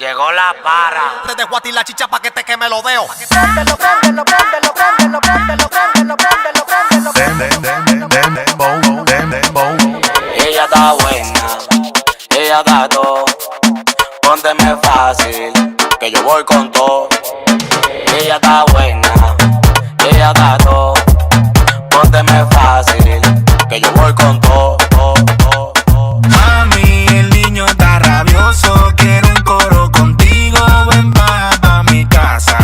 Llegó la para. Te dejo a ti la chicha pa' que te queme los dedos. Préndelo, préndelo, préndelo, préndelo, préndelo, préndelo, préndelo, préndelo. Ella está buena, ella está todo. Pónteme fácil, que yo voy con todo. Ella está buena, ella está todo. Pónteme fácil, que yo voy con todo. Mami, el niño está rabioso, quiero un coro contigo, ven pa' mi casa.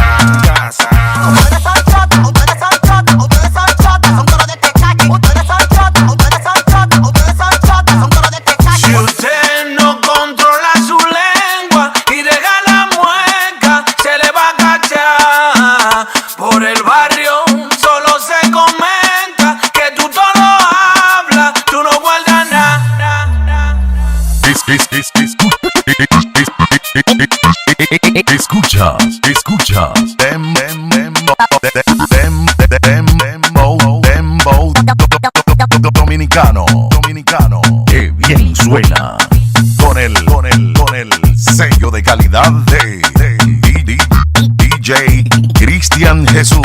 Ustedes son chotas, ustedes son chotas, ustedes son chotas, son coros de tecachi. Ustedes son chotas, ustedes son chotas, ustedes son chotas, son coros de tecachi. Si usted no controla su lengua y deja la mueca, se le va a cachar. Por el barrio solo se comenta que tú todo hablas, tú no guardas nada. Escuchas Dominicano, que bien suena, con el sello de calidad de DJ Cristian Jesús,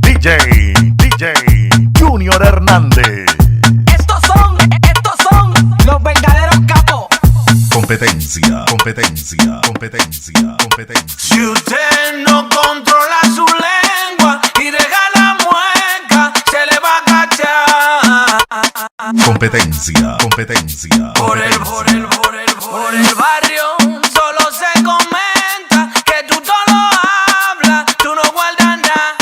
DJ Junior Hernández. Estos son los verdaderos capos. Competencia. Si usted no controla su lengua y deja la mueca, se le va a cachar. Competencia. Por el barrio solo se comenta que tú todo hablas, tú no guardas nada.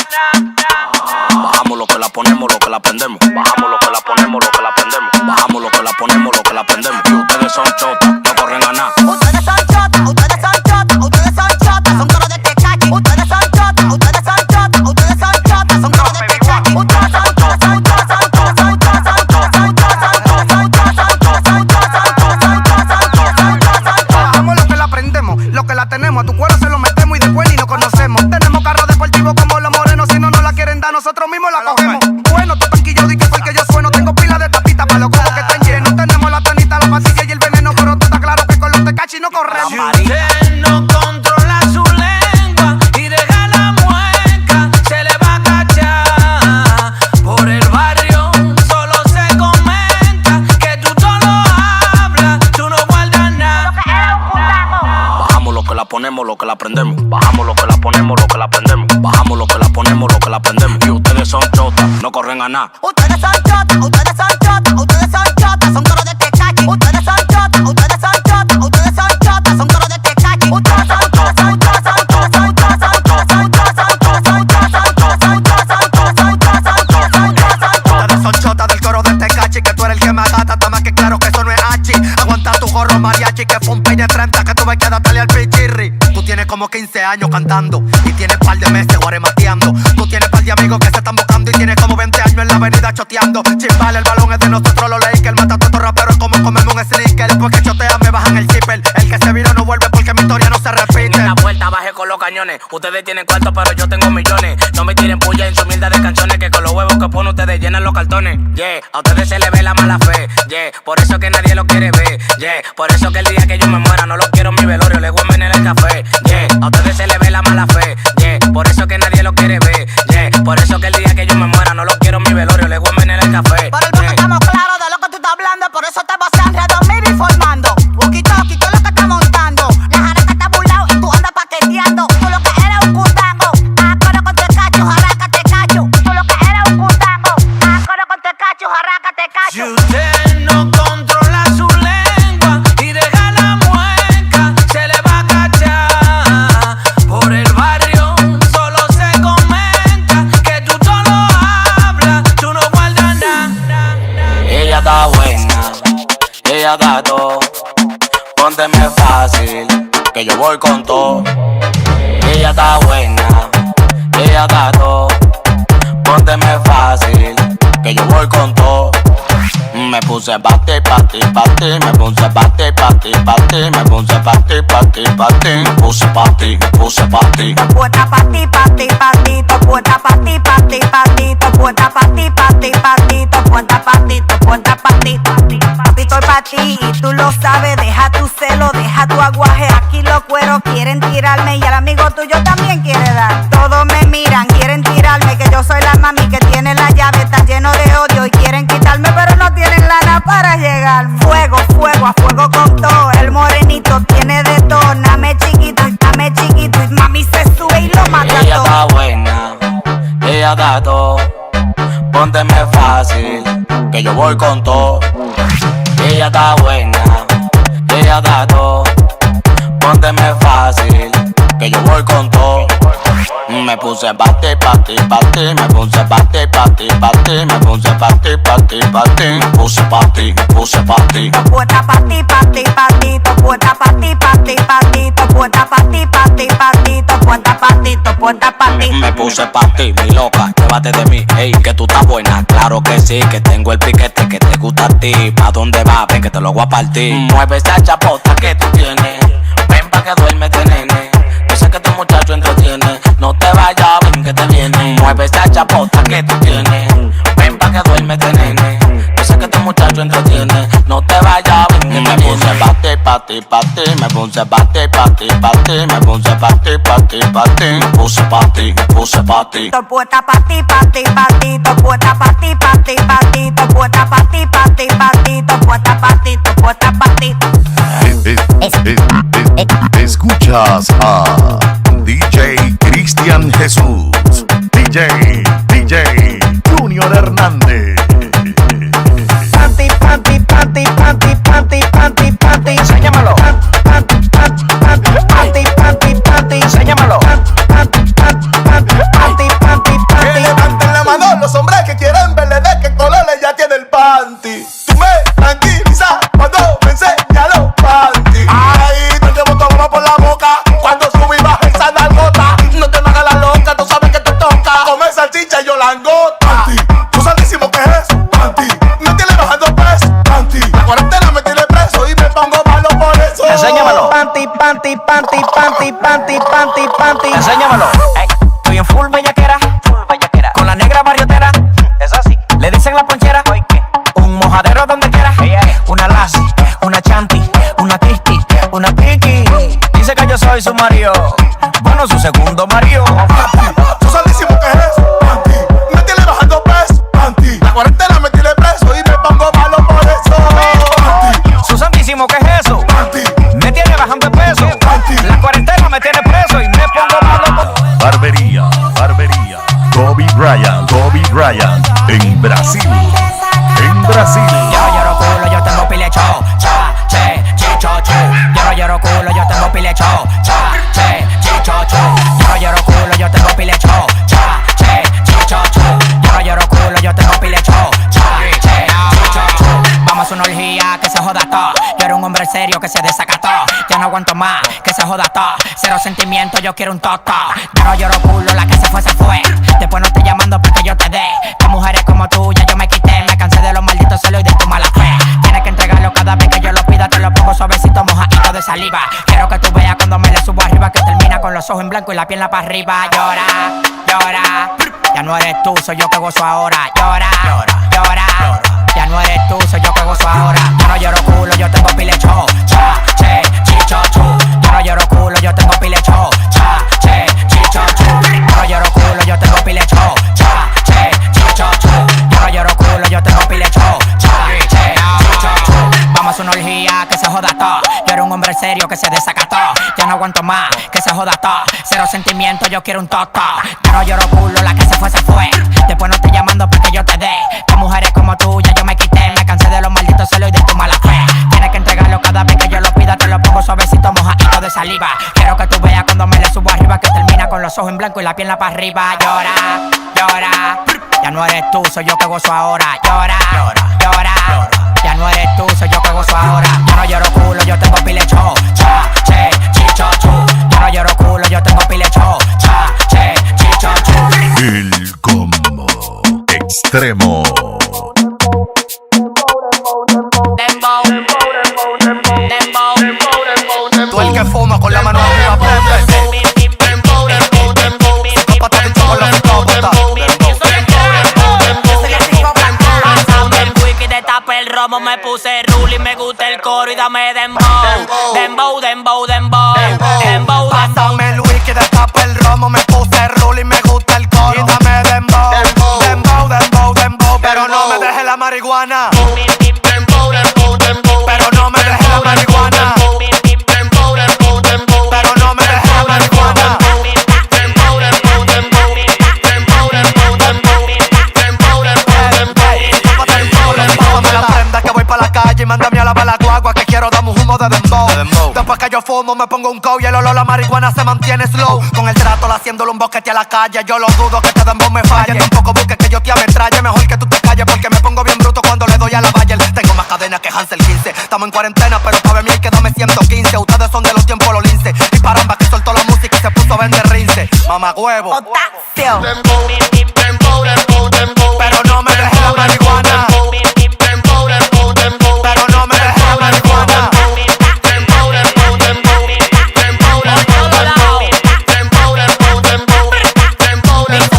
Bajamos lo que la ponemos, lo que la prendemos. Bajamos lo que la ponemos, lo que la prendemos. Bajamos lo que la ponemos, lo que la prendemos. Y ustedes son chotas, no corren a nada. Ustedes son chotas, ustedes son chotas, ustedes son chotas, son coros de tecachi. Ustedes son chotas, ustedes son chotas, ustedes son chotas, son coros de tecachi. Ustedes son chotas, son chotas, son chotas, son chotas, son chotas, son chotas, son chotas, son chotas, son chotas, son chotas, son chotas, son chotas, son chotas. Bajamos lo que la prendemos, lo que la tenemos. A tu cuero se lo metemos y después ni nos conocemos. Tenemos carros deportivos como los morenos. Si no nos la quieren dar, nosotros mismos la cogemos. Bueno, tú tranquilo, di que porque yo sueno. Tengo pila de tapitas para los cubos que están llenos. Tenemos la tanita, la pastilla y el veneno. Pero tú estás claro que con los tecachi no corremos. Si usted no controla su lengua y deja la mueca, se le va a cachar. Por el barrio solo se comenta que tú todo hablas, tú no guardas nada. Bajamos lo que la ponemos, lo que la prendemos. Bajamos lo que la ponemos, lo que la prendemos. Bajamos lo que la ponemos, lo que la prendemos. Y ustedes son chotas, no corren a nada. Ustedes son chotas, ustedes son chotas, ustedes son chotas, son coros de tecachi. Ustedes son chotas, ustedes son chotas, ustedes son chotas, son coros de tecachi. Ustedes son chotas, son chotas, son chotas, son chotas, son chotas, son chotas, son chotas, son chotas, son chotas, son chotas, son chotas, son chotas, son chotas, son chotas. Ustedes son chotas del coro de tecachi. Que tú eres el que me agata, está más que claro que eso no es hachi. Aguanta tu gorro mariachi, que fue un peine 30 que tuve que adaptarle al pichirri. Tú tienes como 15 años cantando y tienes par de meses guaremateando. Tú tienes par de amigos que se están buscando y tienes como 20 años en la avenida choteando. Chimbal, el balón es de nosotros, los Lakers. Mata a todos los raperos como comerme un sneaker. Después que chotea me bajan el zipper. El que se vira no vuelve porque mi historia no se repite. En la vuelta bajé con los cañones. Ustedes tienen cuartos, pero yo tengo millones. No me tiren puya en su mierda de canciones, que con los huevos que ponen ustedes llenan los cartones. Yeah, a ustedes se les ve la mala fe. Yeah, por eso que nadie lo quiere ver. Yeah, por eso que el día que yo me muera no lo quiero en mi velorio, le voy a envenenar el café. Yeah, a ustedes se les ve la mala fe. Yeah, por eso que nadie lo quiere ver. Yeah, por eso que el día que yo me muera no lo quiero en mi velorio, le voy a envenenar el café. Por el punto estamos claros de lo que tú estás hablando, por eso te vas a redormir informando. Walkie talkie, todo lo que estás montando. La jaraca está burlado y tú andas paqueteando. Tú lo que eres un cutango, acoro con tecacho, jaraca te cacho. Tú lo que eres un cutango, acoro con tecacho, jaraca te Si cacho. usted no controla su lengua y deja la mueca, se le va a cachar. Por el barrio solo se comenta que tú todo hablas, tú no guardas nada. Ella está buena, ella está todo. Pónteme fácil, que yo voy con todo. Ella está buena, ella está todo. Pónteme fácil, que yo voy con todo. Me puse bate, me puse bate, me puse bate, me puse bate. Puesta pa' ti, pa' ti, pa' ti, to puesta pa' ti, pa' ti, pa' ti, to puesta pa' ti, pa' ti, pa' ti, to puesta pa' ti, to puesta pa' ti, pa' ti, pa' ti, estoy pa' ti y tú lo sabes, deja tu celo, deja a tu aguaje. Aquí los cueros quieren tirarme y el amigo tuyo también quiere dar. Todos me miran, quieren tirarme, que yo soy la mami que tiene la llave, está lleno de odio y quieren quitarme, pero no tienen lana para llegar. Fuego, fuego, a fuego con todo. El morenito tiene de todo. Dame chiquito y mami se sube y lo mata Ella todo. está buena, ella da todo. Pónteme fácil, que yo voy con todo. Ella está buena, ella da todo. Pónteme fácil, que yo voy con todo. Me puse pa' ti, me puse pa' ti, me puse pa' ti, me puse pa' ti. Puesta pa' ti, puesta pa' ti, puesta pa' ti, puesta pa' ti. Me puse pa' ti, mi loca, llévate de mí, ey, que tú estás buena. Claro que sí, que tengo el piquete que te gusta a ti. ¿Pa' dónde vas? Ven que te lo voy a partir. Mueve esa chapota que tú tienes, ven pa' que duérmete, nene. Yo sé que tu muchacho entretiene, no te vayas, ven que te viene. Mueve esa chapota que tú tienes, ven pa' que duérmete, nene. Yo sé que tu muchacho entretiene, no te vayas, ven que te viene. Me puse pa' ti, me puse pa' ti, me puse pa' ti, me puse pa' ti. Puesta pa' ti, puesta pa' ti, puesta pa' ti, puesta pa' ti. Escuchas a DJ Cristian Jesús, DJ Junior Hernández. Panty, enséñamelo. Panty, enséñamelo. Que levanten la mano los hombres que quieren verle de qué color ella tiene el panty. Tú me tranquilizas cuando me enseñas los panty. Ay, no te boto vamos por la boca cuando subí y baja esa nalgota. No te me hagas la loca, tú sabes que te toca comer salchicha y yo langota. Panty, tú santísimo que es panty. Me tiene bajando peso, panty. La cuarentena me tiene preso y me pongo malo por eso. Enséñamelo. Panty. Enséñamelo. Estoy en full bellaquera. Con la negra mariotera. Es así. Le dicen la ponchera. Un mojadero donde quiera. Una lassi, una chanti, una cristi, una tiki. Dice que yo soy su marido. Bueno, su segundo marido. Tú santísimo que es panty. Me tiene bajando peso, panty. La cuarentena me tiene preso y me pongo malo por eso. Panty. Su santísimo que es eso. Panty. Me tiene bajando peso. Panty. La cuarentena me tiene preso y me pongo malo por Barbería Kobe Bryant en Brasil. Yo no lloro culo, yo tengo pile cho, cha, che, chicho, chu. Yo no lloro culo, yo tengo pile cho, cha, che, chicho, chu. Yo no lloro culo, yo tengo pile cho, cha, che, chicho, chu. Yo no lloro culo, yo tengo pile cho, cha, che, chicho, chu. Vamos a una orgía que se joda todo. Yo era un hombre serio que se desacató. Ya no aguanto más, que se joda todo. Cero sentimiento, yo quiero un toto. Yo no lloro culo, la que se fue, se fue. Después no estoy llamando para que yo te dé. De mujeres como tú, ya yo me quité. Me cansé de los malditos celos y de tu mala fe. Tienes que entregarlo cada vez que yo lo pida. Te lo pongo suavecito, mojadito de saliva. Quiero que tú veas cuando me le subo arriba, que termina con los ojos en blanco y la pierna para arriba. Llora. Ya no eres tú, soy yo que gozo ahora. Llora. Ya no eres tú, soy yo que gozo ahora. Yo no lloro culo, yo tengo pile cho, cha, che, chicho, chu. Yo no lloro culo, yo tengo pile cho, cha, che, chicho, chu. Yo no lloro culo, yo tengo pile cho, cha, che, chicho, chu. Yo no lloro culo, yo tengo pile cho, cha, che, chicho, chu. Vamos a una orgía que se joda todo. Yo era un hombre serio que se desacató. Ya no aguanto más, que se joda todo. Cero sentimiento, yo quiero un toto. Yo no lloro culo, la que se fue, se fue. Después no estoy llamando para que yo te dé. De mujeres como tú, ya yo me quité. Me cansé de los malditos celos y de tu mala fe. Tienes que entregarlo cada vez que yo lo pida. Te lo pongo suavecito, mojadito de saliva. Quiero que tú veas cuando me le subo arriba, que termina con los ojos en blanco y la pierna para arriba. Llora. Ya no eres tú, soy yo que gozo ahora. Llora. Ya no eres tú, soy yo que gozo ahora. Yo no lloro culo, yo tengo pile cho, cha, che, chicho, chu. Yo no lloro culo, yo tengo pile cho, cha, che, chicho, chu. El combo extremo. Tú el que fuma con la mano arriba, prende. Me puse rule y me gusta el coro y dame dembow. Dembow, dembow, dembow. Dembow, Pásame el whisky, destapa el romo. Me puse rulo y me gusta el coro. Y dame dembow, dembow, dembow, dembow. Pero no me dejes la marihuana. Pero no me dejes la marihuana. Pero no me dejes la marihuana. Pásame la prenda que voy pa' la calle y mándame a lavar la guagua que quiero darme un humo de dembow. Después que yo fumo me pongo un cow y el olor a la marihuana se mantiene slow. Con el trato haciéndole un boquete a la calle. Yo lo dudo que este dembow me falle. Tampoco busques que yo te ametralle. Mejor que tú te calles porque me pongo bien bruto cuando le doy a la Bayer. Tengo más cadena que Hansel 15. Estamos en cuarentena pero pa' ver mi hay que dame 115. Ustedes son de los tiempos los lince. Y paramba que soltó la música y se puso a vender rince. Mamá huevo. Potasio. Pero no me dejes la marihuana. Pero no me dejes la marihuana.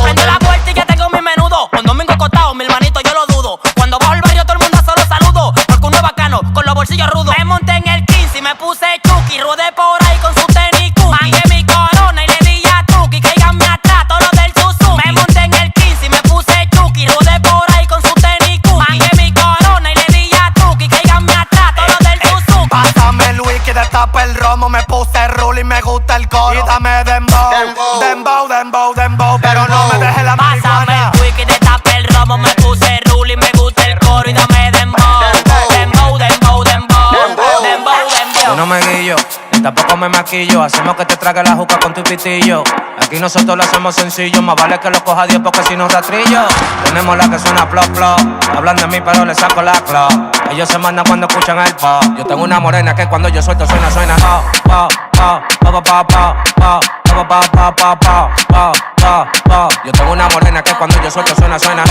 Prendo la puerta y ya tengo mi menudo. Con domingo acostado, mi hermanito, yo lo dudo. Cuando bajo el barrio todo el mundo solo saludo. Porque uno es bacano, con los bolsillos rudos. Me monté en el 15 y me puse chuki. Rodé por ahí con su tenis cookie. Mangué mi corona y le di a truqui. Cáiganme atrás, todo lo del Suzuki. Me monté en el 15 y me puse chuki. Rodé por ahí con su tenis cookie. Mangué mi corona y le di a truqui. Cáiganme atrás, todo lo del Suzuki. Pásame el whisky, destapa el romo. Me puse rulo y me gusta el coro. Y dame dembow, dembow, dembow, dembow. Pero no me dejes la Pásame marihuana. el whisky, destapé el romo. Me puse rulo y me gusta el coro. Y dame dembow, dembow, dembow, dembow. Dembow, dembow. Yo no me guillo, ni tampoco me maquillo. Hacemos que te trague la juca con tu pitillo. Aquí nosotros lo hacemos sencillo. Más vale que lo coja 10 porque si no rastrillo. Tenemos la que suena plop plop. Hablan de mí pero le saco la clock. Ellos se mandan cuando escuchan el pop. Yo tengo una morena que cuando yo suelto suena, suena. Yo tengo una morena que cuando yo suelto suena, suena.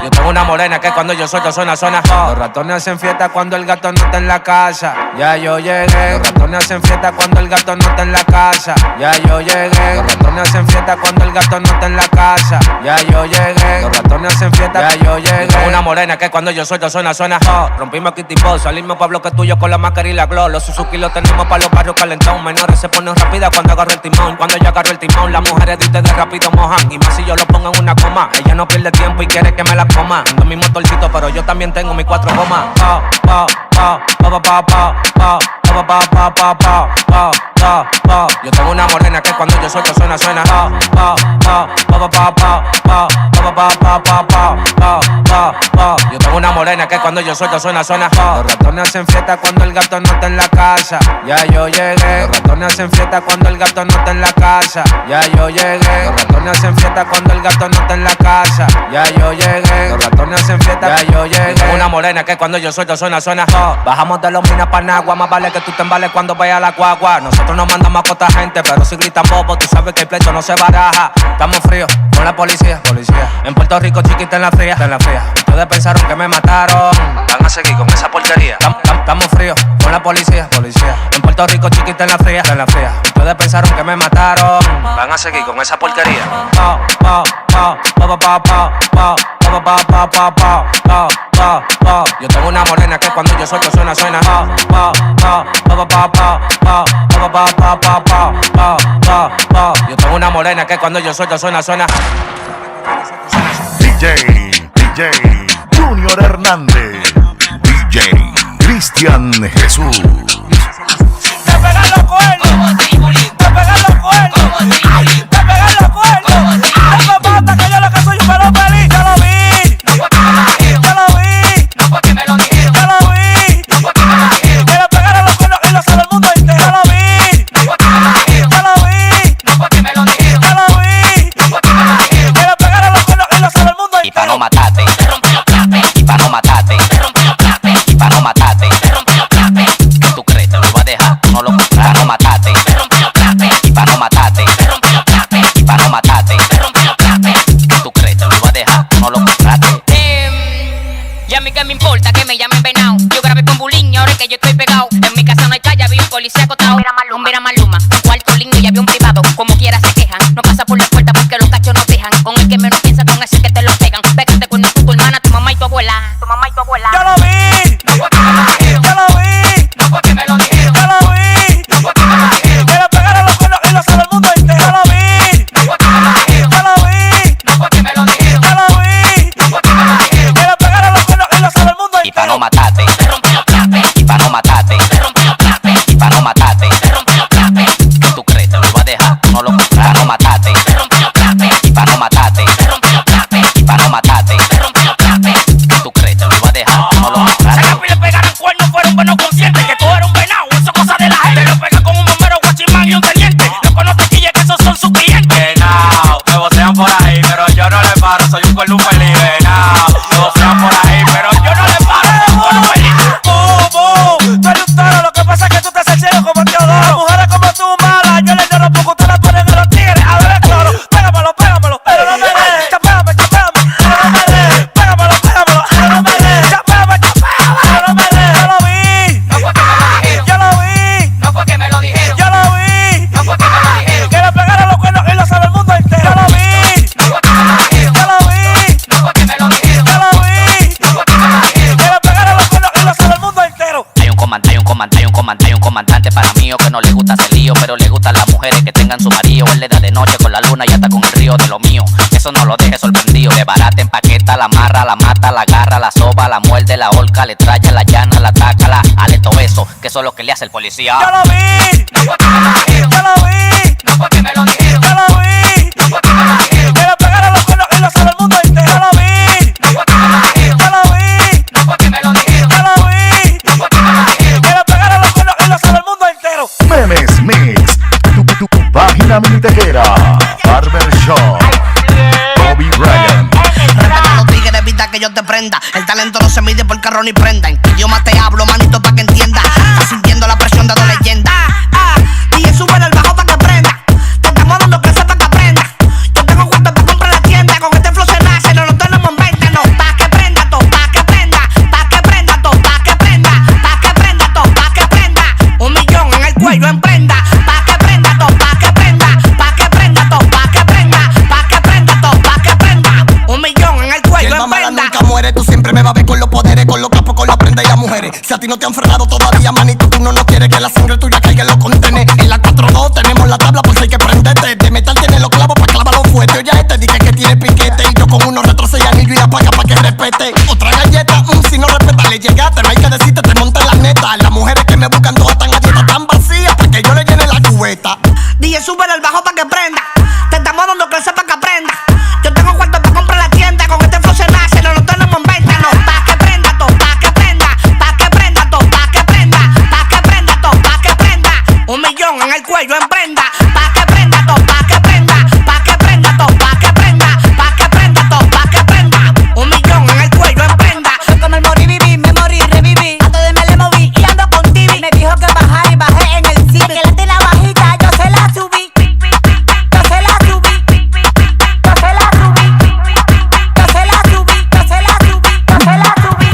Yo tengo una morena que cuando yo suelto suena, suena. Los ratones hacen fiesta cuando el gato no está en la casa. Ya yo llegué. Los ratones hacen fiesta cuando el gato no está en la casa. Ya yo llegué. Los ratones hacen fiesta cuando el gato no está en la casa. Ya yo llegué. Los ratones hacen fiesta. Ya yo llegué. Tengo una morena que cuando yo suelto suena, suena. Rompimos Kitty Boy, salimos pa' bloque tuyo con la máscara y la glow. Los Suzuki los tenemos pa' los barrios calentón. Menores se ponen rápida cuando agarro el timón. Cuando yo agarro el timón, las mujeres dicen de rápido mojan. Y más si yo lo pongo en una coma. Ella no pierde tiempo y quiere que me la coma. Ando mi motorcito, pero yo también tengo mis 4 gomas. Yo tengo una morena que cuando yo suelto suena, suena. Yo tengo una morena que cuando yo suelto suena, suena. Los ratones hacen fiesta cuando el gato no está en la casa. Ya yo llegué. Los ratones hacen fiesta cuando el gato no está en la casa. Ya yo llegué. Los ratones hacen fiesta cuando el gato no está en la casa. Ya yo llegué. Los ratones hacen fiesta. Ya yo llegué. Tengo una morena que cuando yo suelto suena, suena. Bajamos de los minas pa' Nagua. Más vale que tú te embales cuando vayas a la guagua. Nosotros no mandamos a costa gente, pero si gritan bobo, tú sabes que el pleito no se baraja. Estamos fríos con la policía. En Puerto Rico chiquita en la fría. Ustedes pensaron que me mataron. Van a seguir con esa porquería. Estamos fríos con la policía. En Puerto Rico chiquita en la fría. Ustedes pensaron que me mataron. Van a seguir con esa porquería. Yo tengo una morena que cuando yo suelto suena, suena. Yo tengo una morena que cuando yo suelto suena, suena. DJ Junior Hernández, DJ Cristian Jesús. Te pegan los cuernos, te pegan los cuernos, te pegan los cuernos. No me mata que yo lo que soy un pelo feliz. Ya lo vi, ya lo vi, ya lo vi. Que le pegaron los cuernos y lo sabe el mundo entero. Ya lo vi, ya lo vi, ya lo vi. Que le pegaron los cuernos y lo sabe el mundo entero. Y pa' no matarte, y pa' no matarte, y pa' no matarte, ¿qué tú crees? Te lo iba a dejar, no lo compras. Pa' no matarte, y pa' no matarte, y pa' no matarte, ¿qué tú crees? Te lo iba a dejar, no lo compraste. Y a mí que me importa que me llamen venado. Yo grabé con Bulín y ahora es que yo estoy pegado. En mi casa no hay calle, vi un policía acotado. Mira Maluma, un cuarto lindo y había un privado. Como quiera se quejan, no pasa por la puerta porque los cachos no dejan. Con el que menos piensa, con ese que te lo pegan. Pégate con tu hermana, tu mamá y tu abuela. matarte, te rompí los plates. Y pa' no matarte, te rompí los plates. Y pa' no matarte, te rompí los plates. ¿Qué tú crees? Te lo iba a dejar, tú no lo compras. Pa' no matarte, te rompí los plates. Y pa' no matarte, te rompí los plates. Y pa' no matarte, te rompí los plates. ¿Qué tú crees? Te lo iba a dejar, tú no lo compras. Se le pegaron cuernos, fueron buenos conscientes que tú eres un venado, eso es cosa de la gente. Lo pega con un bombero, guachimán y un teniente. Loco, no te quilles que esos son sus clientes. Venao, me vocean por ahí, pero yo no le paro, soy un cuerno feliz. Venao, me vocean por ahí, pero yo no le paro, soy un cuerno feliz. Tú eres un toro, lo que pasa es que tú te haces ciego como Teodoro. Mujeres como tú, malas, yo les lloro poco, ustedes las ponen a los tigres a beber cloro. Pégamelo, pégamelo, pero no me dejes. Chapéame, chapéame, pero no me dejes. Pégamelo, pégamelo, pero no me dejes. Chapéame, chapéame, pero no me dejes. Yo lo vi, No fue que me lo dijeron, yo lo vi, no fue que me lo dijeron, yo lo vi. no fue que me lo dijeron, Quiere pegar a los cuernos y lo sabe el mundo entero. Yo lo vi, no fue que me lo dijeron, yo lo vi, no fue que me lo dijeron, yo lo vi. no fue que me lo dijeron. Quiere pegar a los cuernos y lo sabe el mundo entero. Hay un comandante para mí que no le gusta hacer lío, pero le gustan las mujeres que tengan su marido. Él le da de noche con la luna y hasta con el río de lo mío. Eso no lo deje sorprendido. De barata empaqueta, la amarra, la mata, la agarra, la soba, la muerde, la holca, le trae, la llana, la ataca, la ale todo eso, que eso es lo que le hace el policía. Yo lo vi, No fue que me lo dijeron, yo lo vi, no fue que me lo dijeron, yo lo vi. no fue que me lo dijeron, Quiere pegar a los cuernos y lo sabe el mundo entero. Yo lo vi, no fue que me lo dijeron, yo lo vi, no fue que me lo dijeron, yo lo vi. no fue que me lo dijeron. Quiere pegar a los cuernos y lo sabe el mundo entero. Memes Mix, tu página minitequera, Barbershop, Kobe Bryant. Respeta a los tigres, evita que yo te prenda. El talento no se mide por carro ni prenda. En qué idioma te hablo, manito, pa' que entienda. Estás sintiendo la presión de dos leyendas. Y sube el bajo pa' que prenda. Te estamos dando clases pa' que aprenda. Yo tengo cuarto pa' comprar la tienda. Con este flow se nace, no lo tenemos en venta. No, pa' que prenda, to, pa' que prenda. Pa' que prenda, to, pa' que prenda. Pa' que prenda, to, pa' que prenda. 1 millón en el cuello en prenda. Pa' que prenda, to, pa' que prenda. Pa' que prenda, to, pa' que prenda. Pa' que prenda, to, pa' que prenda. 1 millón en el cuello en prenda. Nunca muere, tú siempre me vas a ver con los poderes, con los capos, con la prenda y las mujeres. Si a ti no te han frenado todavía, manito, tú no quieres que la sangre tuya caiga en los contenes. En la 4-2 tenemos la tabla por si hay que prenderte. De metal tiene los clavos pa' clavarlo fuerte. Oye, dije que tiene piquete y yo con unos retroceso y anillo y la paga pa' que respete. Otra galleta, si no respeta le llegaste. No hay que decirte, te monta en la neta. Las mujeres que me buscan todas tan a dieta, tan vacías, pa' que yo le llene la cubeta. DJ, sube el bajo pa' que prenda. Te estamos dando clases pa' que aprenda. Yo tengo cuarto pa' comprar la tienda. Con este flow se nace, no lo tenemos en venta. No, pa' que prenda, to, pa' que prenda. Pa' que prenda, to, pa' que prenda. Pa' que prenda, to, pa' que prenda. 1 millón en el cuello en prenda. Pa' que prenda, to, pa' que prenda. Pa' que prenda, to, pa' que prenda. Pa' que prenda, to, pa' que prenda. 1 millón en el cuello en prenda. Fue como el morir, viví, me morí, reviví. A todo me le moví y ando con TV. Me dijo que bajara y bajé en el cine. Que la tela bajita, yo se la subí. Yo se la subí. Yo se la subí. Yo se la subí. Yo se la subí. Yo se la subí.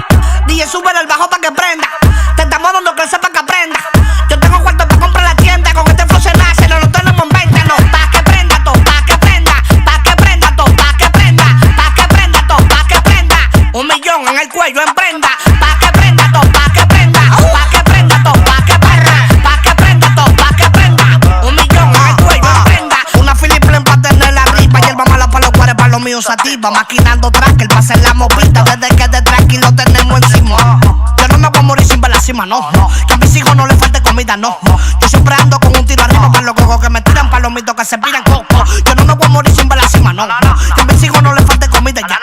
DJ, sube el bajo pa' que prenda. Te estamos dando clases pa' que aprenda. Yo tengo cuarto pa' comprar la tienda. Con este flow se nace, no lo tenemos en venta. No, pa' que prenda, to, pa' que prenda. Pa' que prenda, to, pa' que prenda. Pa' que prenda, to, pa' que prenda. 1 millón en el cuello en prenda. Pa' que prenda, to, pa' que prenda. Pa' que prenda, to, pa' que prenda. Pa' que prenda, to, pa' que prenda. 1 millón en el cuello en prenda. Una Philippine pa' tenerla arriba. Hierba mala pa' los cuares, pa' los míos sativa. Maquinando tracker pa' hacer la movida. Desde que de tranqui lo tenemos encima. Yo no me voy a morir sin ver la cima, no. Que a mis hijos no les falte comida, no. Yo siempre ando con un tiro arriba para los cocos que me tiran, para los mitos que se piran coco. Yo no me voy a morir sin ver la cima, no. Que a mis hijos no les falte comida, ya.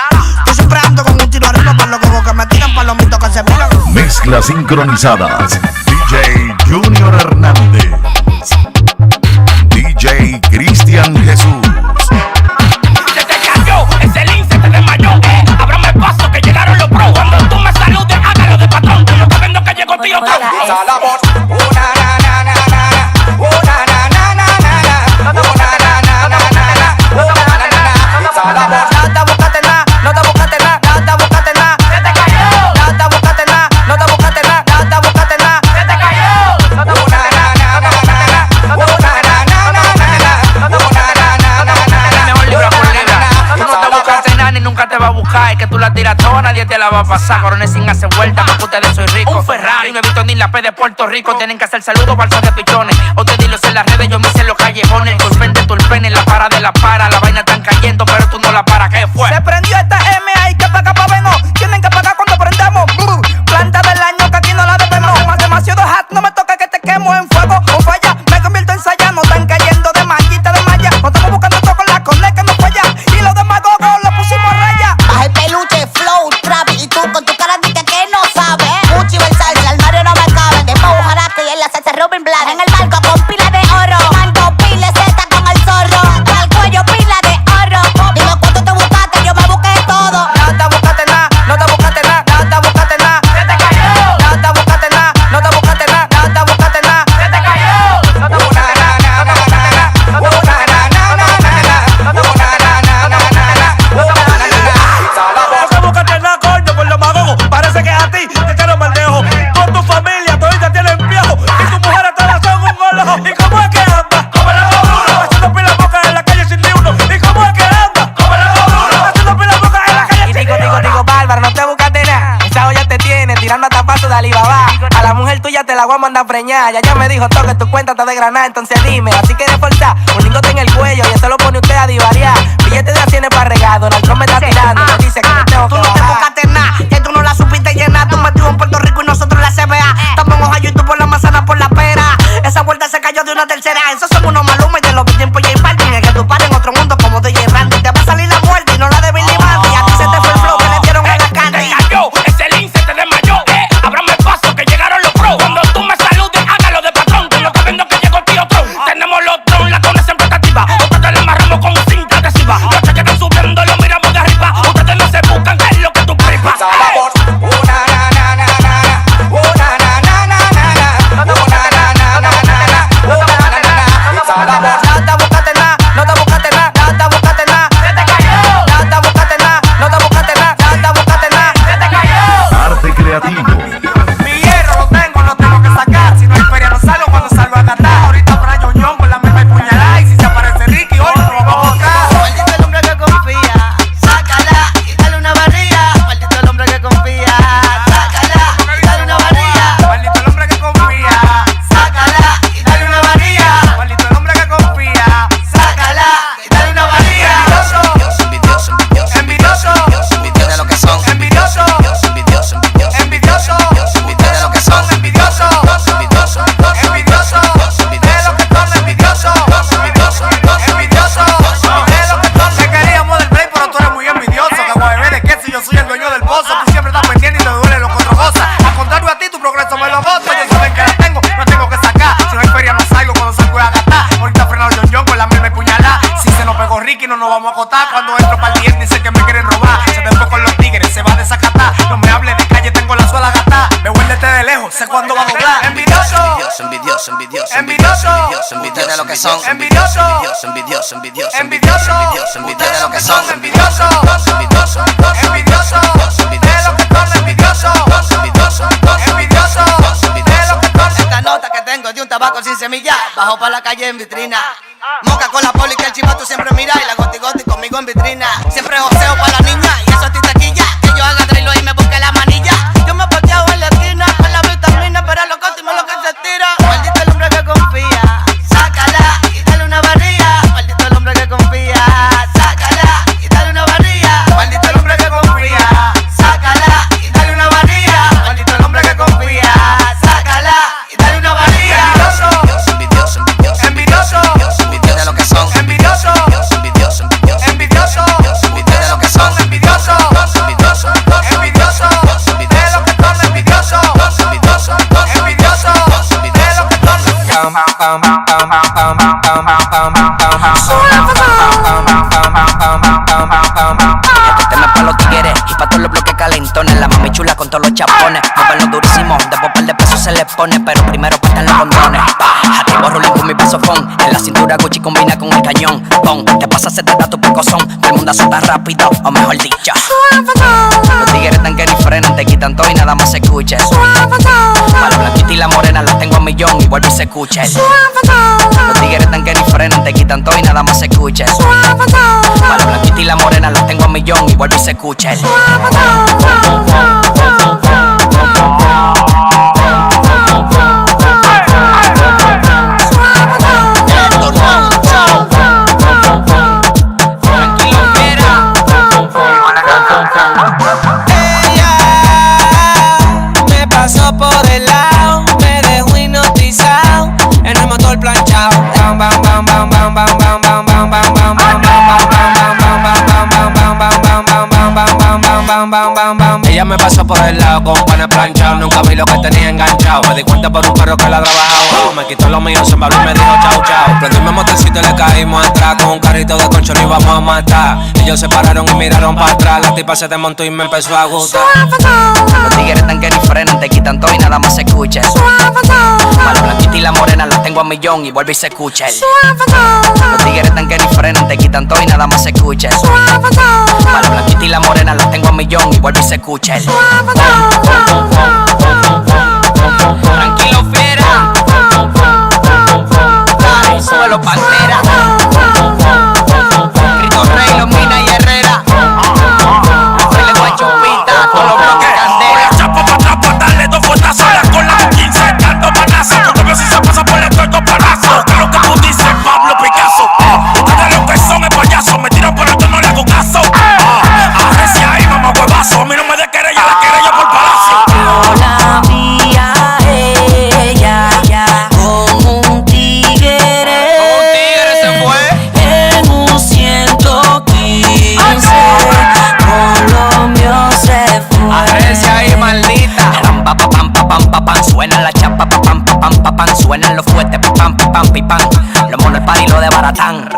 Yo siempre ando con un tiro arriba para los cocos que me tiran, para los mitos que se piran. Mezclas sincronizadas, DJ Junior Hernández, DJ Cristian Jesús. Se te cayó, ese link se te desmayó. Ábrame paso que llegaron los pros. Cuando tú me saludes, hágalo de patrón. Yo que vendo que llegó tío. Salamos. Una na na na na. Una na na na na. Una na na na na. Una na na na. Salamos. Nada, búscate nada, no te buscaste nada, nada, búscate nada. Se te cayó, Nada, búscate nada, no te buscaste nada, nada, búscate nada. se te cayó. Una na na na na. Una na na na na. Una na na na na. Mejor libra por libra. Tú no te buscaste nada ni nunca te va a buscar. Es que tú la tiras toda, nadie te la va a pasar. Corones sin hacer vuelta, porque ustedes soy rico. Un Ferrari, no he visto ni la P de Puerto Rico. Tienen que hacer saludos para de pichones. Otros dilos en las redes, yo me hice en los callejones. El turpen de turpen, la para de la para. La vaina están cayendo, pero tú no la paras. ¿Qué fue? Se prendió esta M ahí que paga pa' vengo. Tienen que pagar cuando prendemos. Planta paso de Alibaba. A la mujer tuya te la voy a mandar preñar. Ya me dijo todo que tu cuenta está de granada. Entonces dime, así quieres forzar un lingote en el cuello y eso lo pone usted a divariar. Billete de 100 para regado, Donald Trump me está tirando. Me dice que me tengo que Tú no te buscaste nada, que tú no la supiste llenar. Tú metido en Puerto Rico y nosotros la CBA. Estamos en Ohio y tú por la manzana por la pera. Esa vuelta se cayó de una tercera. Esos son unos malumes de los tiempos J Balvin. Es que tú pares en otro mundo como DJ Randy. Te va a salir la muerte y no la de Billy Mandy. A ti se te fue el flow que le dieron en la candy. Te cayó, ese link se te desmayó. Ábrame paso que llegaron los pros. Cuando tú me saludes, hágalo de patrón. Con lo que vendo que llegó el tío Tron. Tenemos los drones, la cona siempre está activa. Nosotros le amarramos con cinta adhesiva. Los cheques están subiendo y lo miramos de arriba. Ustedes no se buscan, que es lo que tú pripas. Arte creativo. Mi hierro lo tengo que sacar. Si no hay feria no salgo cuando salgo a cantar. Ahorita para Ñoñón con la misma y puñalada. Y si se aparece Ricky, hoy nos vamos a botar. Maldito el hombre que confía, sácala y dale una barriga. Maldito el hombre que confía, sácala y dale una barriga. Maldito el hombre que confía. Sácala y dale una barriga. Maldito el hombre que confía. Sácala y dale una barriga. Envidioso, envidioso, Envidioso de lo que son. envidioso, Envidioso, envidioso. envidioso, De lo que son. envidioso, Envidioso, envidioso, de lo que son envidioso, envidioso, de lo que son. Te queríamos del break, pero tú eres muy envidioso. Que voy a beber de queso y yo soy el dueño del pozo. Tú siempre estás pendiente y te duele lo que otro goza. Al contrario a ti, tu progreso me lo gozo. Ellos saben que la tengo, no tengo que sacar. Si no hay feria no salgo, cuando salgo a gastar. Ahorita frenado Ñoñón con la misma puñalada. Si se nos pegó Ricky no nos vamos a acotar. Cuando entro para el 10 dice que me quieren robar. Se después con los tigres, se va a desacatar. No me hable de calle, tengo la suela gata. Me huéldete de lejos, sé cuándo va a doblar. Envidioso, Envidioso, envidioso. envidioso, Envidioso de lo que son. envidioso, Envidioso, envidioso. envidioso, Envidioso de lo que son. envidioso, Envidioso, envidioso, de lo que son envidioso, envidioso. envidioso, de lo que son. Esta nota que tengo es de un tabaco sin semilla. Bajo pa' la calle en vitrina. Moca con la poli que el chivato siempre mira. Y la goti goti conmigo en vitrina. Siempre joseo pa' la niña. Y eso a ti te quilla. Que yo haga trilo y me busque la manilla. Yo me he volteado en la esquina con la vitamina. Pero lo último lo que se tira. Maldito el hombre que confía. Sácala y dale una barriga. Maldito el hombre que confía. Sácala y dale una barriga. Maldito el hombre que confía. Sácala y dale una barriga. Maldito el hombre que confía. Sácala y dale una barriga. Envidioso, Envidioso, envidioso, envidioso de lo que son. envidioso, Envidioso, envidioso. envidioso, De lo que son. envidioso, Envidioso, envidioso, de lo que son envidioso, envidioso. envidioso, de lo que son. Tema pa' los tigres y pa' todos los bloques calentones. La mami chula con todos los chapones. Mueven los durísimos, después par de pesos se les pone. Pero primero cortan los condones. Activo rolling con mi vasofón. En la cintura Gucci combina con el cañón. Pon, te pasa, se te da tu picozón. Todo el mundo azota rápido, o mejor dicho. Los tigres tan que ni frenan, te quitan todo y nada más se escucha. Pa' la blanquita y la morena las tengo a millón y vuelve y se escucha. Los tigres tan que ni frenan, te quitan todo y nada más se escucha. Pa' la blanquita y la morena las tengo a millón y vuelve y se escucha. Me pasó por el lado, me dejó hipnotizado en el motor planchado. Bam bam bam bam bam bam bam bam bam bam bam bam bam bam bam. Ella me pasó por el lado con panes planchados. Nunca vi lo que tenía enganchado. Me di cuenta por un perro que la trabajaba. Me quitó lo mío, se me habló y me dijo chau chau. Prendimos el motorcito y le caímos atrás. Con un carrito de concho nos íbamos a matar. Ellos se pararon y miraron para atrás. La tipa se desmontó y me empezó a gustar. Los tigres tan que ni frenan, te quitan todo y nada más se escucha. Pa' la blanquita y la morena las tengo a millón y vuelve y se escucha. Los tigres tan que ni frenan, te quitan todo y nada más se escucha. Pa' la blanquita y la morena las tengo a millón y vuelve y se escucha. Tranquilo, fiera. Dale, suelo, pantera. Grito Rey, Los Mina y Herrera. Rafael Guachupita, con los bloques candela. Chapa pa' atrás, pa' darle dos pam. Suenan la chapa, pa pam, pa pam, pa pam. Suenan los fuertes, pa pam, pa pam, pa pam. Los monos el party lo desbaratan.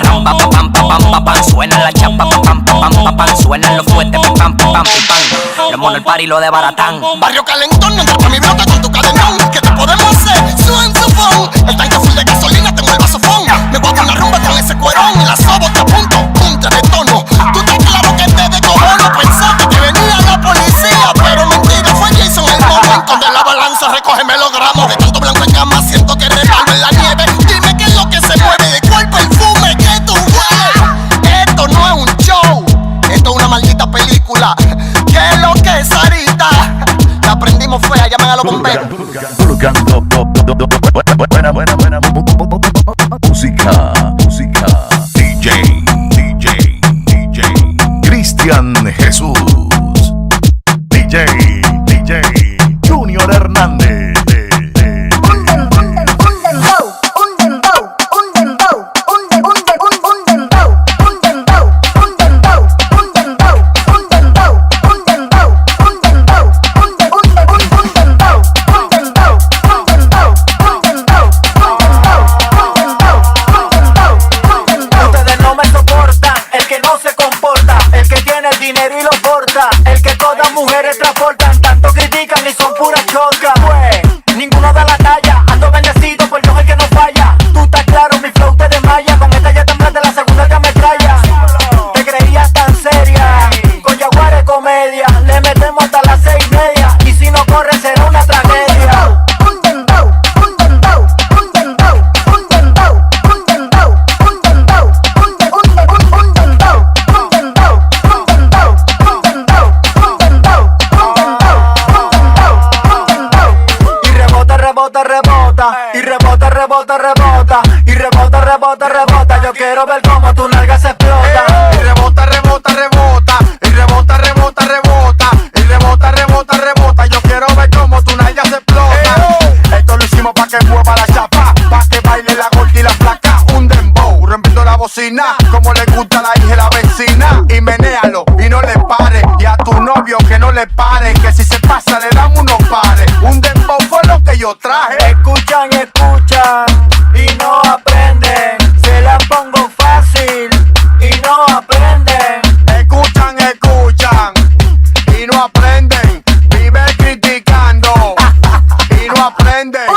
Ramba, pa pam, pa pam, pa pam. Suenan la chapa, pa pam, pa pam, pa pam. Suenan los fuertes, pa pam, pa pam, pa pam. Los monos el party lo desbaratan. Barrio calentón, entra pa' mi bloque con tu cadenón. ¿Qué te podemos hacer? Suen su phone. El tanque full de gasolina, tengo el vaso phone. Me voy a una rumba con ese cuerón. Y la sobo te apunto, punta de tono. Tú estás claro que te de cojono. Pensaste que venía la policía, pero mentira, fue Jason el momento de la balanza. Recógeme los gramos de tanto blanco en cama. Siento que resbalo en la nieve. Dime qué es lo que se mueve. ¿De cuál perfume que tú hueles? Esto no es un show, esto es una maldita película. ¿Qué es lo que es Sarita? La aprendimos fea, llamen a los bomberos. Colocando buena música. DJ Cristian Jesús. DJ Junior Hernández. Ustedes no me soportan, el que no se comporta, el que tiene el dinero y lo porta, el que todas mujeres transportan, tanto critican y son puras chocas. Pues, ninguno da la talla, ando bendecido por Dios el que no falla. Tú estás claro, mi flow te desmaya, con esta ya temblaste la segunda que me traya. Te creías tan seria, con Jaguares comedia, le metemos hasta las 6:30, y si no corre será una tragedia. Rebota, yo quiero ver cómo tu nalga se explota. Y rebota, y rebota, yo quiero ver cómo tu nalga se explota. Esto lo hicimos pa' que mueva la chapa, pa' que baile la gorda y la flaca. Un dembow, rompiendo la bocina, como le gusta a la hija y la vecina. Y menéalo, y no le pare, y a tu novio que no le pare, que si se pasa le damos unos pares. Un dembow fue lo que yo traje. Escuchan, y no aprenden. Se la pongo fácil y no aprenden. Escuchan, y no aprenden. Vive criticando y no aprenden.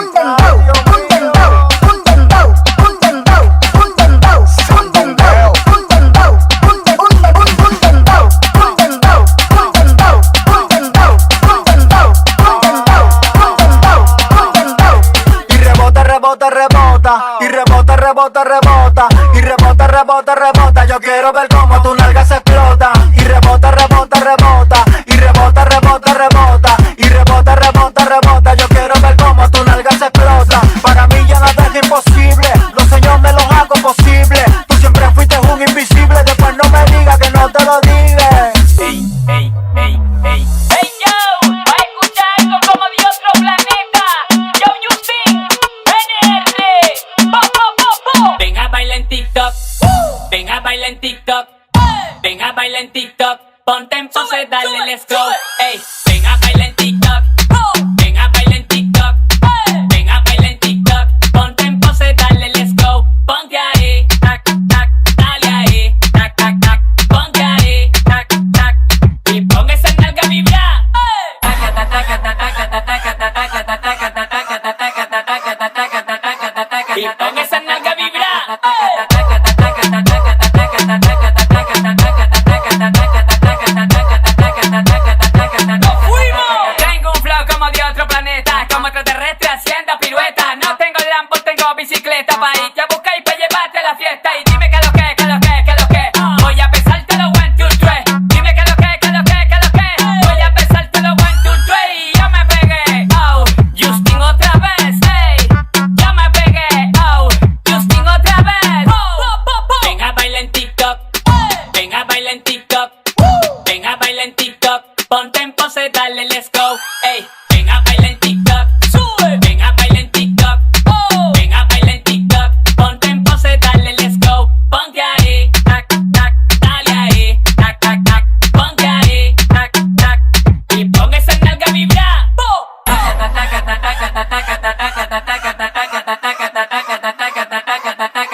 Rebota, yo quiero ver cómo tu nalga se explota. Y rebota, yo quiero ver cómo tu nalga se explota. Para mí ya nada es imposible, los sueños me los hago posible. Tú siempre fuiste un invisible, después no me digas que no te lo digas. Hey yo, va a escuchar algo como de otro planeta. Yo Justin, NR, po. Ven a bailar en TikTok, ven a bailar en TikTok, ven a bailar en TikTok. Ponte en pose, dale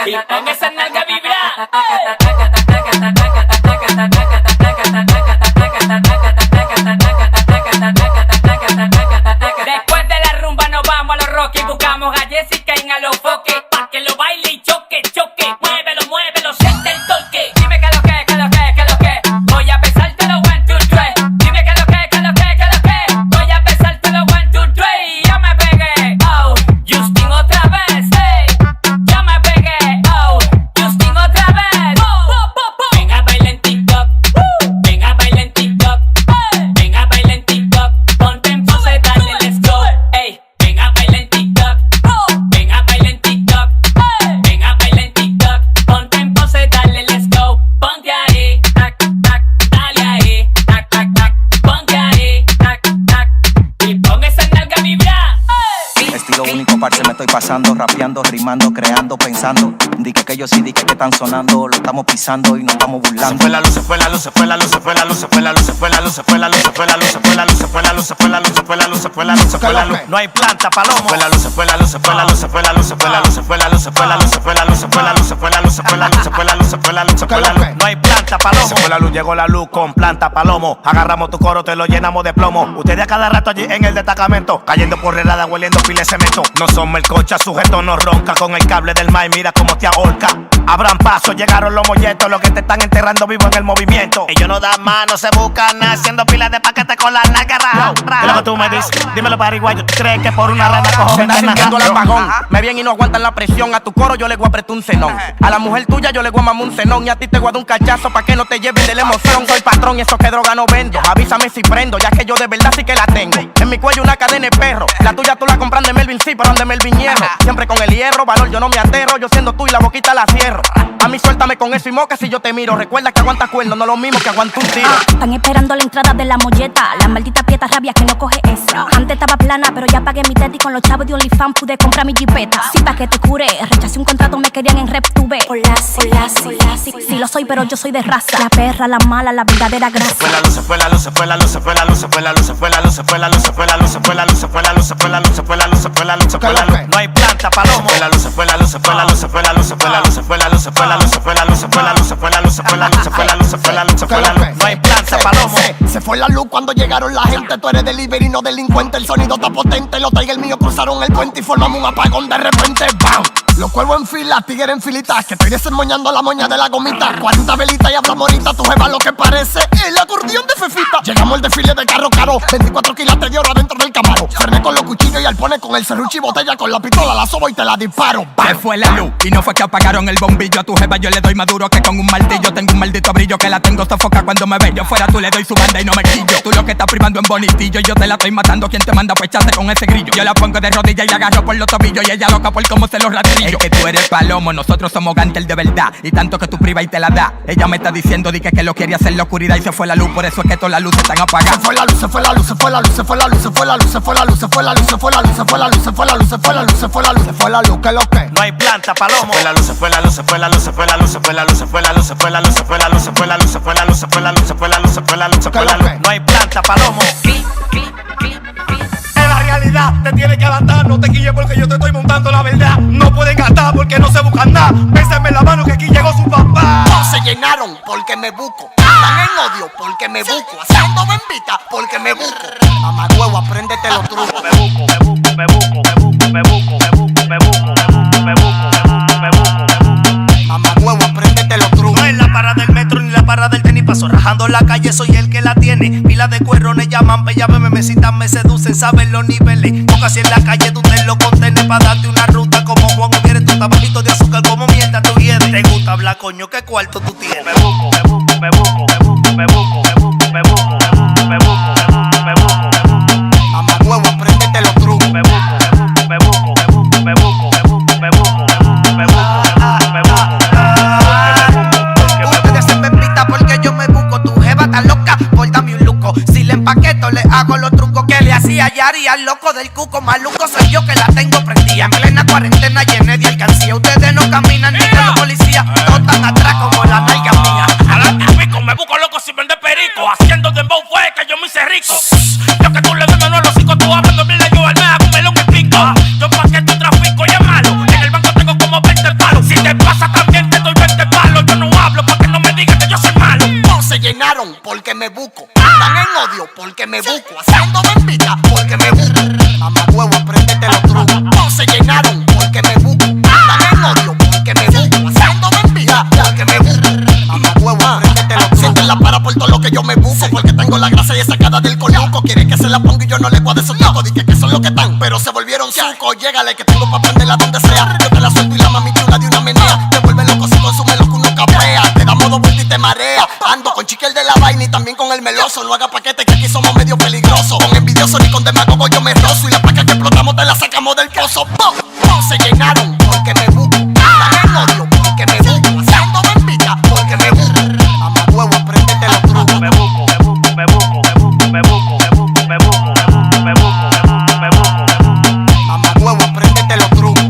Y con esa nalga vibra. Después de la rumba nos vamos a los Rocky. Buscamos a Jessica y a los Foques, pa' que lo baile y choque, choque. Muévelo, muévelo, siente el toque. Dime que lo que, que lo que, que lo que. Voy a besártelo 1, 2, 3. Dime que lo que, que lo que, que lo que. Voy a besártelo 1, 2, 3. Ya me pegué, oh, Justin otra vez, hey. Ya me pegué, oh, Justin otra vez. Ven a bailar en TikTok, ven a bailar en TikTok, ven a bailar en TikTok. Ponte en pose, dale, let's go. Ey, ven a bailar en TikTok, ven a bailar en TikTok, ven a bailar en TikTok. Ponte en pose, dale, let's go. Ponte ahí, tac, tac, dale ahí, tac, tac, tac. Ponte ahí, tac, tac, y pon esa nalga a vibrar. Estilo único, parce, me estoy pasando, rapeando, rimando, creando, pensando. Dije que yo sí, dije que están sonando, lo estamos pisando y nos estamos burlando. Se fue la luz, se fue la luz, se fue la luz, se fue la luz, se fue la luz, se fue la luz, se fue la luz, se fue la luz, se fue la luz, se fue la luz, se fue la luz, se fue la luz, se fue la luz, se fue la luz. No hay planta, palomo. Se fue la luz, se fue la luz, se fue la luz, se fue la luz, se fue la luz, se fue la luz, se fue la luz, se fue la luz, se fue la luz, se fue la luz, se fue la luz, se fue la luz, se fue la luz, se fue la luz. No hay planta, palomo. Se fue la luz, llegó la luz con planta, palomo. Agarramos tu coro, te lo llenamos de plomo. Ustedes a cada rato allí en el destacamento, cayendo por relada, hueliendo pile de cemento. No somos el cocha, sujeto no ronca. Con el cable del maíz, mira cómo te ahorca. Abran paso, llegaron los molletos, los que te están enterrando vivo en el movimiento. Ellos no dan más, no se buscan, haciendo pilas de paquete con la nalga raja. ¿Qué es lo que tú me dices? Dímelo, pariguayo, ¿tú crees que por una rana cojo Se está ventana? sintiendo el apagón. Me bien y no aguantan la presión. A tu coro yo le voy a apretar un cenón. A la mujer tuya yo le voy a mamar un cenón. Y a ti te voy a dar un cachazo pa' que no te lleves de la emoción. Soy patrón y eso que droga no vendo. Avísame si prendo, ya que yo de verdad sí que la tengo. En mi cuello una cadena de perro. La tuya tú la compras de Melvin, sí, pero de Melvin Hierro. Siempre con el hierro, valor, yo no me aterro. Yo siendo tú y la boquita la cierro. A mí suéltame con eso y moca si yo te miro. Recuerda que aguanta cuerno, no lo mismo que aguanta un tiro. Están esperando la entrada de la molleta. La maldita prieta rabia que no coge esa. Antes estaba plana, pero ya pagué mi teta y con los chavos de OnlyFans pude comprar mi jipeta. Sí, pa' que te cure. Rechacé un contrato, me querían en RepTube. Hola, sí, lo soy, pero yo soy de raza. La perra, la mala, la verdadera grasa. Se fue la luz, se fue la luz, se fue la luz, se fue la luz, se fue la luz, se fue la luz, se fue la luz, se fue la luz, se fue la luz, se fue la luz, se fue la luz, se fue la luz, se fue la luz, se fue la luz. No hay planta, palomo. Se fue la luz, se fue la luz, se fue la luz, se fue la luz, se fue la luz, se fue la luz, se fue la luz, se fue la luz, se fue la luz, se fue la luz, se fue la luz, se fue la luz, se fue la luz, se fue la luz. No hay planta, palomo. Se fue la luz cuando llegaron la gente. Tú eres delivery, no delincuente. El sonido está potente. Los Tigers míos cruzaron el puente y formamos un apagón de repente. ¡Bam! Los cuervos en fila, tigres en filita. Que estoy desenmoñando la moña de la gomita. 40 velitas y hablamos ahorita. Tu jeva lo que parece el acordeón de Fefita. Llegamos al desfile de carro caro. 24 quilates de oro adentro del Camaro. Ferné con los cuchillos y alpones con el serrucho y botella. Con la pistola la sobo y te la disparo. ¡Bam! Se fue la luz y no fue que apagaron el bombillo. A tu jeva yo le doy más duro que con un martillo. Tengo un maldito brillo que la tengo sofoca cuando me ve. Yo fuera tú le doy su banda y no me quillo. Tú lo que estás privando en bonitillo. Yo te la estoy matando. ¿Quién te manda? Pues echate con ese grillo. Yo la pongo de rodillas y la agarro por los tobillos. Y ella loca por cómo se los rastrillo. Es que tú eres palomo, nosotros somos gantel de verdad. Y tanto que tú privas y te la da. Ella me está diciendo di que lo quería hacer en la oscuridad y se fue la luz. Por eso es que todas las luces están apagadas. Se fue la luz, se fue la luz, se fue la luz, se fue la luz, se fue la luz, se fue la luz, se fue la luz, se fue la luz, se fue la luz, se fue la luz, se fue la luz, se fue la luz, se fue la luz, ¿qué es lo que? No hay planta, palomo. Se fue la luz, se fue la luz, se fue la luz, se fue la luz, se fue la luz, se fue la luz, se fue la luz, se fue la luz, se fue la luz, se fue la luz, se fue la luz, se fue la luz, se fue la luz, se fue la luz. No hay planta, palomo. En la realidad te tienes que adaptar, no te quilles porque yo te estoy montando la verdad. No pueden gastar porque no se buscan nada. Bésame la mano que aquí llegó su papá. No se llenaron porque me buco. Están en odio porque me buco. Haciendo bembita porque me buco. Mamá huevo, apréndete los trucos. Me buco, me buco, me buco, me buco, me buco, me buco, me buco, me buco, me buco. Mamá huevo, apréndete los trucos. No es la parada del metro ni la parada del tenis. Paso rajando la calle, soy el que la tiene. Pila de cuerrones llaman, bella bebé, me citan, me seducen, saben los niveles. Porque así en la calle tú te lo contenes pa' darte una ruta como Juan Quiere tu tabajito de azúcar como mierda tú hieres. Te gusta hablar, coño, ¿qué cuarto tú tienes? Me buco, me buco, me buco, me buco, me buco, me buco, me buco, me buco, me buco, me buco. Mamá huevo, apréndete los trucos. Me buco, me buco, me buco, me buco, me buco, me buco, me buco, me buco. Ustedes se me pita porque yo me buco. Tu jeva está loca por darme un luco. Si le empaqueto le hago los trucos que le hacía Yari al loco del cuco. Maluco soy yo que la tengo prendida. En plena cuarentena llené de alcancía. Ustedes no caminan ni con la policía. No están atrás como la nalga mía. Me busco loco sin vender perico. Haciendo dembow fue que yo me hice rico. Yo que tú le doy mano a los hijos, tú hablando bien le yo al me hago un melón y pico. Yo pa' que tú trafico y es malo. En el banco tengo como 20 palos. Si te pasa porque me busco. Haciendo envidia porque me busco. Mamá huevo, apréndete los trucos. No se llenaron porque me busco. Dame en odio porque me busco. Haciendo envidia porque me busco. Mamá huevo, apréndete los trucos. Sienten la para por todo lo que yo me busco. Porque tengo la grasa y esa cara del coluco. Quiere que se la ponga y yo no le guardo esos tacos. Dije que son los que están, pero se volvieron sucos. Llégale que tengo pa' prenderla donde sea. Yo te la suelto y la mami chula de una menea. Te vuelve loco si consume lo que uno capea. Te damos dos vueltas y te marea. Ando con chiquel de la vaina y también con el meloso. No haga paquete que aquí somos medio peligrosos. Con envidioso ni con demagogo yo me rozo. Y la placa que explotamos te la sacamos del pozo. ¡Pum! Se llenaron porque me busco. Dame en odio porque me busco. Haciendo envidia porque me busco. Mamá huevo, apréndete los trucos. Me busco, me busco, me busco, me busco, me busco, me busco, me busco, me busco, me busco, me busco. Mamá huevo, apréndete los trucos.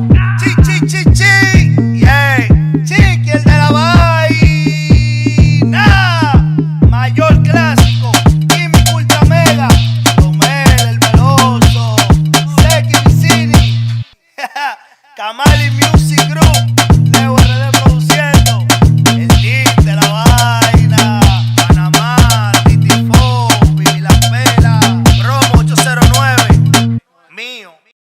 Yeah, Chiqui el de la vaina. Mayor clásico, Jimmy Ultra Mega, Romel el Veloso, Seki Vicini, Kamali Music Group.